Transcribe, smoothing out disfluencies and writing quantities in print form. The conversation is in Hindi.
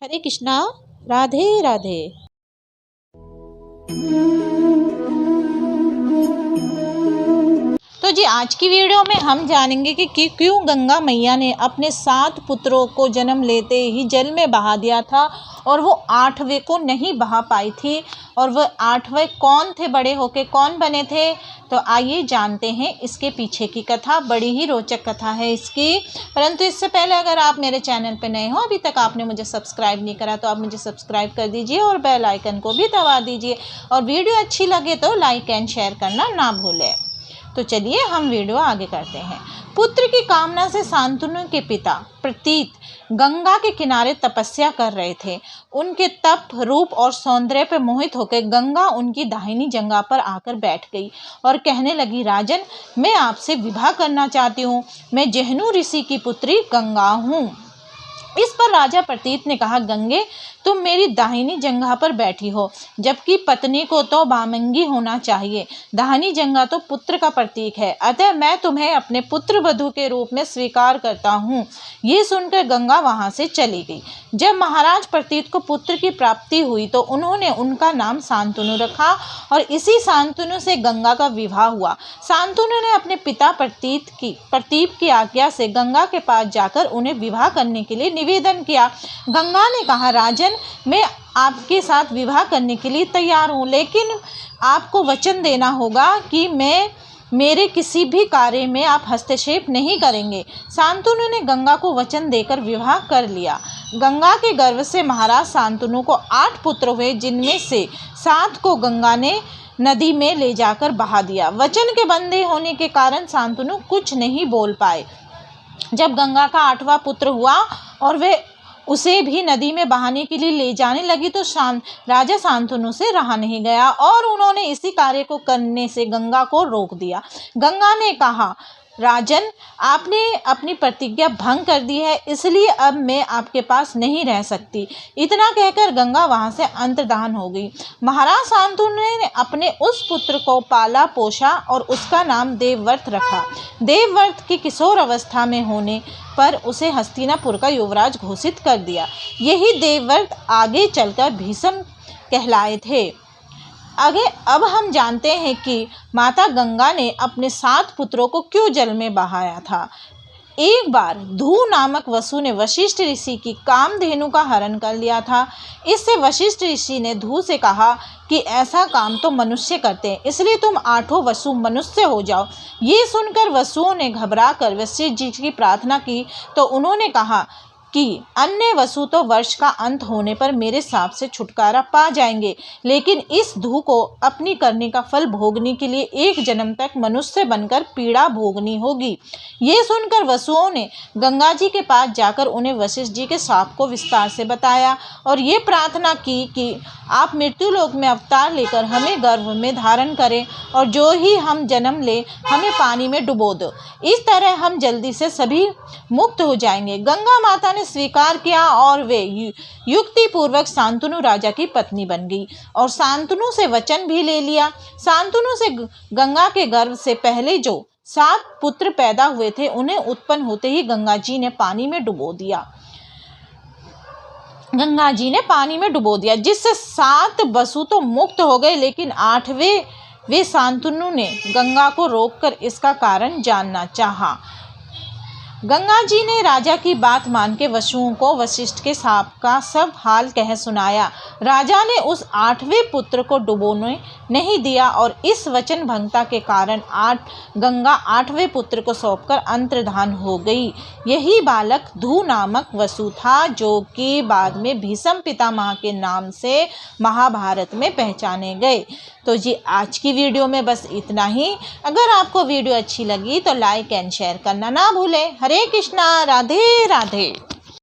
हरे कृष्णा। राधे राधे। तो जी आज की वीडियो में हम जानेंगे कि क्यों गंगा मैया ने अपने 7 पुत्रों को जन्म लेते ही जल में बहा दिया था और वो 8वें को नहीं बहा पाई थी, और वह 8वें कौन थे, बड़े होके कौन बने थे। तो आइए जानते हैं इसके पीछे की कथा। बड़ी ही रोचक कथा है इसकी। परंतु इससे पहले अगर आप मेरे चैनल पर नए हो, अभी तक आपने मुझे सब्सक्राइब नहीं करा, तो आप मुझे सब्सक्राइब कर दीजिए और बेल आइकन को भी दबा दीजिए, और वीडियो अच्छी लगे तो लाइक एंड शेयर करना ना भूलें। तो चलिए हम वीडियो आगे करते हैं। पुत्र की कामना से शांतनु के पिता प्रतीत गंगा के किनारे तपस्या कर रहे थे। उनके तप, रूप और सौंदर्य पर मोहित होकर गंगा उनकी दाहिनी जंघा पर आकर बैठ गई और कहने लगी, राजन, मैं आपसे विवाह करना चाहती हूँ। मैं जहनु ऋषि की पुत्री गंगा हूँ। इस पर राजा प्रतीत ने कहा, गंगे, तुम मेरी दाहिनी जंघा पर बैठी हो, जबकि पत्नी को तो बामंगी होना चाहिए। दाहिनी जंघा तो पुत्र का प्रतीक है, अतः मैं तुम्हें अपने पुत्र वधू के रूप में स्वीकार करता हूँ। ये सुनकर गंगा वहां से चली गई। जब महाराज प्रतीत को पुत्र की प्राप्ति हुई तो उन्होंने उनका नाम शांतनु रखा, और इसी शांतनु से गंगा का विवाह हुआ। शांतनु ने अपने पिता प्रतीप की आज्ञा से गंगा के पास जाकर उन्हें विवाह करने के लिए निवेदन किया। गंगा ने कहा, राजन, मैं आपके साथ विवाह करने के लिए तैयार हूँ, लेकिन आपको वचन देना होगा कि मेरे किसी भी कार्य में आप हस्तक्षेप नहीं करेंगे। शांतनु ने गंगा को वचन देकर विवाह कर लिया। गंगा के गर्भ से महाराज शांतनु को 8 पुत्र हुए, जिनमें से 7 को गंगा ने नदी में ले जाकर बहा दिया। वचन के बंधे होने के कारण शांतनु कुछ नहीं बोल पाए। जब गंगा का 8वां पुत्र हुआ और वे उसे भी नदी में बहाने के लिए ले जाने लगी तो राजा शांतनु से रहा नहीं गया, और उन्होंने इसी कार्य को करने से गंगा को रोक दिया। गंगा ने कहा, राजन, आपने अपनी प्रतिज्ञा भंग कर दी है, इसलिए अब मैं आपके पास नहीं रह सकती। इतना कहकर गंगा वहां से अंतर्धान हो गई। महाराज शांतनु ने अपने उस पुत्र को पाला पोषा और उसका नाम देवव्रत रखा। देवव्रत की किशोर अवस्था में होने पर उसे हस्तिनापुर का युवराज घोषित कर दिया। यही देवव्रत आगे चलकर भीष्म कहलाए थे। अब हम जानते हैं कि माता गंगा ने अपने 7 पुत्रों को क्यों जल में बहाया था। एक बार धू नामक वसु ने वशिष्ठ ऋषि की कामधेनु का हरण कर लिया था। इससे वशिष्ठ ऋषि ने धू से कहा कि ऐसा काम तो मनुष्य करते हैं, इसलिए तुम 8 वसु मनुष्य हो जाओ। ये सुनकर वसुओं ने घबराकर वशिष्ठ जी की प्रार्थना की, तो उन्होंने कहा कि अन्य वसु तो वर्ष का अंत होने पर मेरे साप से छुटकारा पा जाएंगे, लेकिन इस धू को अपनी करने का फल भोगने के लिए 1 जन्म तक मनुष्य बनकर पीड़ा भोगनी होगी। ये सुनकर वसुओं ने गंगा जी के पास जाकर उन्हें वशिष्ठ जी के शाप को विस्तार से बताया और ये प्रार्थना की कि आप मृत्युलोक में अवतार लेकर हमें गर्भ में धारण करें, और जो ही हम जन्म ले हमें पानी में डुबो दो। इस तरह हम जल्दी से सभी मुक्त हो जाएंगे। गंगा माता ने स्वीकार किया और वे युक्ति पूर्वक शांतनु राजा की पत्नी बन गई और शांतनु से वचन भी ले लिया। शांतनु से गंगा के गर्भ से पहले जो 7 पुत्र पैदा हुए थे, उन्हें उत्पन्न होते ही गंगा जी ने पानी में डुबो दिया, जिससे 7 वसु तो मुक्त हो गए, लेकिन 8वें वे शांतनु ने गंगा को रोककर इसका कारण जानना चाहा। गंगा जी ने राजा की बात मान के वसुओं को वशिष्ठ के शाप का सब हाल कह सुनाया। राजा ने उस 8वें पुत्र को डुबोने नहीं दिया, और इस वचन भंगता के कारण गंगा 8वें पुत्र को सौंपकर अंतर्धान हो गई। यही बालक धू नामक वसु था, जो कि बाद में भीष्म पितामह के नाम से महाभारत में पहचाने गए। तो जी आज की वीडियो में बस इतना ही। अगर आपको वीडियो अच्छी लगी तो लाइक एंड शेयर करना ना भूलें। हरे कृष्णा। राधे राधे।